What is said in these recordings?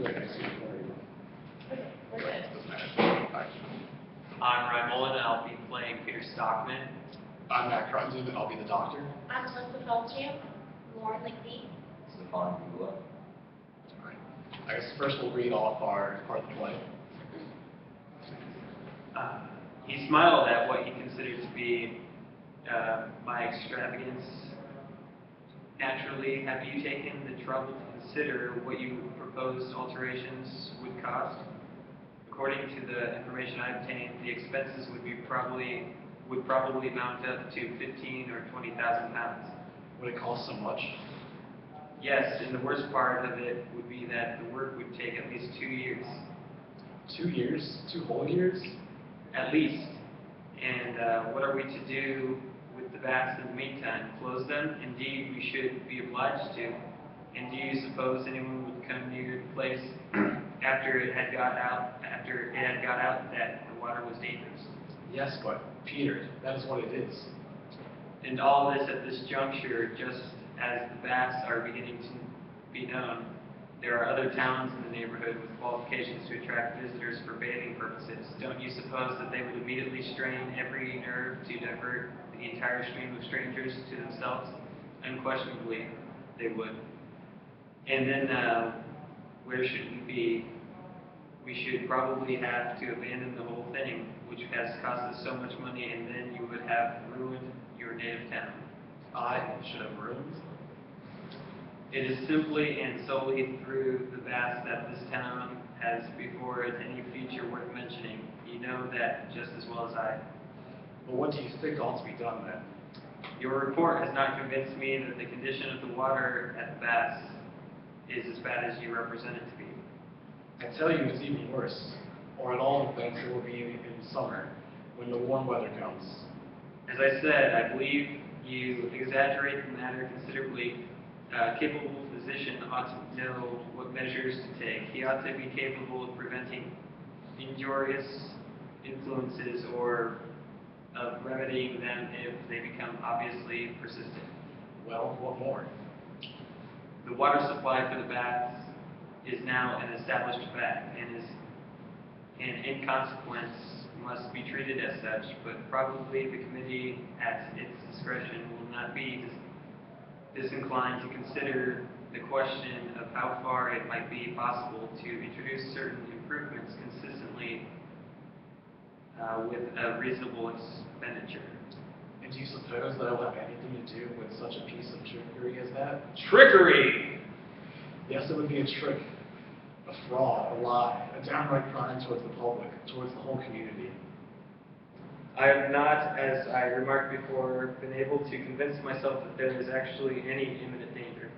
Like I see it for you. Okay, we're good. Doesn't matter. Alright. I'm Ryan Mullen, and I'll be playing Peter Stockman. I'm Matt Crutzen, and I'll be the doctor. I'm Melissa Feldchamp. Lauren Ligby. Stefan Gula. Alright. I guess first we'll read off our part of the play. He smiled at what he considered to be my extravagance. Naturally, have you taken the trouble to consider what you proposed alterations would cost? According to the information I obtained, the expenses would probably mount up to 15 or 20,000 pounds. Would it cost so much? Yes, and the worst part of it would be that the work would take at least 2 years. 2 years? 2 whole years? At least. And what are we to do with the baths in the meantime? Close them? Indeed, we should be obliged to. And do you suppose anyone would come near the place after it had got out that the water was dangerous? Yes, but Peter, that is what it is. And all this at this juncture, just as the baths are beginning to be known. There are other towns in the neighborhood with qualifications to attract visitors for bathing purposes. Don't you suppose that they would immediately strain every nerve to divert the entire stream of strangers to themselves? Unquestionably, they would. And then, where should we be? We should probably have to abandon the whole thing, which has cost us so much money, and then you would have ruined your native town. I should have ruined. It is simply and solely through the baths that this town has before it any future worth mentioning. You know that just as well as I. But what do you think ought to be done then? Your report has not convinced me that the condition of the water at the baths is as bad as you represent it to be. I tell you it's even worse. Or at all events it will be in summer, when the warm weather comes. As I said, I believe you exaggerate the matter considerably. A capable physician ought to know what measures to take. He ought to be capable of preventing injurious influences or of remedying them if they become obviously persistent. Well, what more? The water supply for the baths is now an established fact and in consequence must be treated as such, but probably the committee at its discretion will not be disinclined to consider the question of how far it might be possible to introduce certain improvements consistently with a reasonable expenditure. And do you suppose that it will have anything to do with such a piece of trickery as that? Trickery! Yes, it would be a trick, a fraud, a lie, a downright crime towards the public, towards the whole community. I have not, as I remarked before, been able to convince myself that there is actually any imminent danger.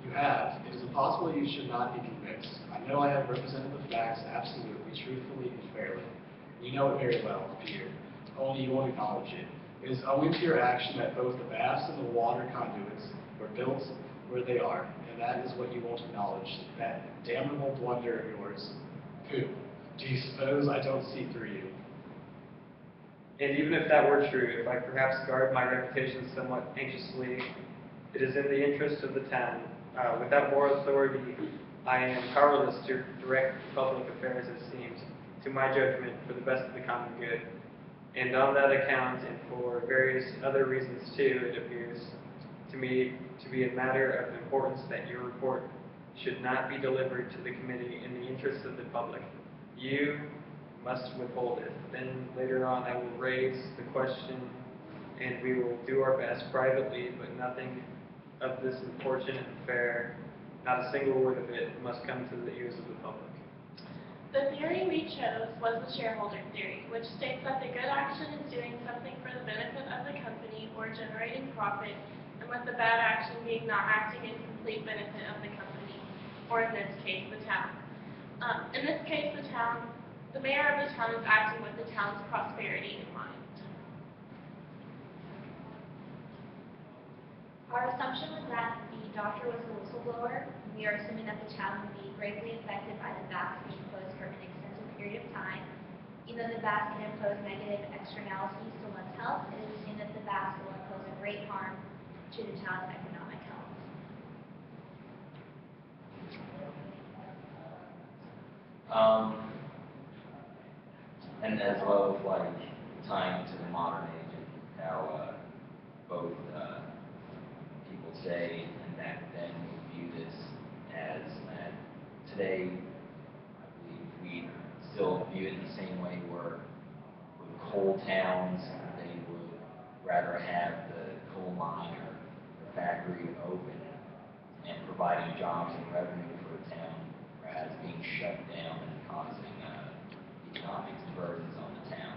You have. It is impossible you should not be convinced. I know I have represented the facts absolutely, truthfully, and fairly. You know it very well, Peter. Only you won't acknowledge it. It is owing to your action that both the baths and the water conduits were built where they are, and that is what you won't acknowledge, that damnable blunder of yours. Who? Do you suppose I don't see through you? And even if that were true, if I perhaps guard my reputation somewhat anxiously, it is in the interest of the town. Without moral authority, I am powerless to direct public affairs, it seems, to my judgment, for the best of the common good. And on that account, and for various other reasons too, it appears to me to be a matter of importance that your report should not be delivered to the committee in the interest of the public. You must withhold it. Then later on I will raise the question and we will do our best privately, but nothing of this unfortunate affair, not a single word of it, must come to the ears of the public. The theory we chose was the shareholder theory, which states that the good action is doing something for the benefit of the company or generating profit, and with the bad action being not acting in complete benefit of the company, or in this case, the town. In this case, the mayor of the town is acting with the town's prosperity in mind. Our assumption was that the doctor was the whistleblower, and we are assuming that the town will be greatly affected by the baths being closed for an extensive period of time. Even though the baths can impose negative externalities to one's health, it is assumed that the baths will impose a great harm to the town's economic health. And as well as like tying to the modern age and how both people say and back then would view this as that today, I believe we still view it in the same way where with coal towns, they would rather have the coal mine or the factory open and providing jobs and revenue for the town, whereas being shut down and causing economic burdens on the town.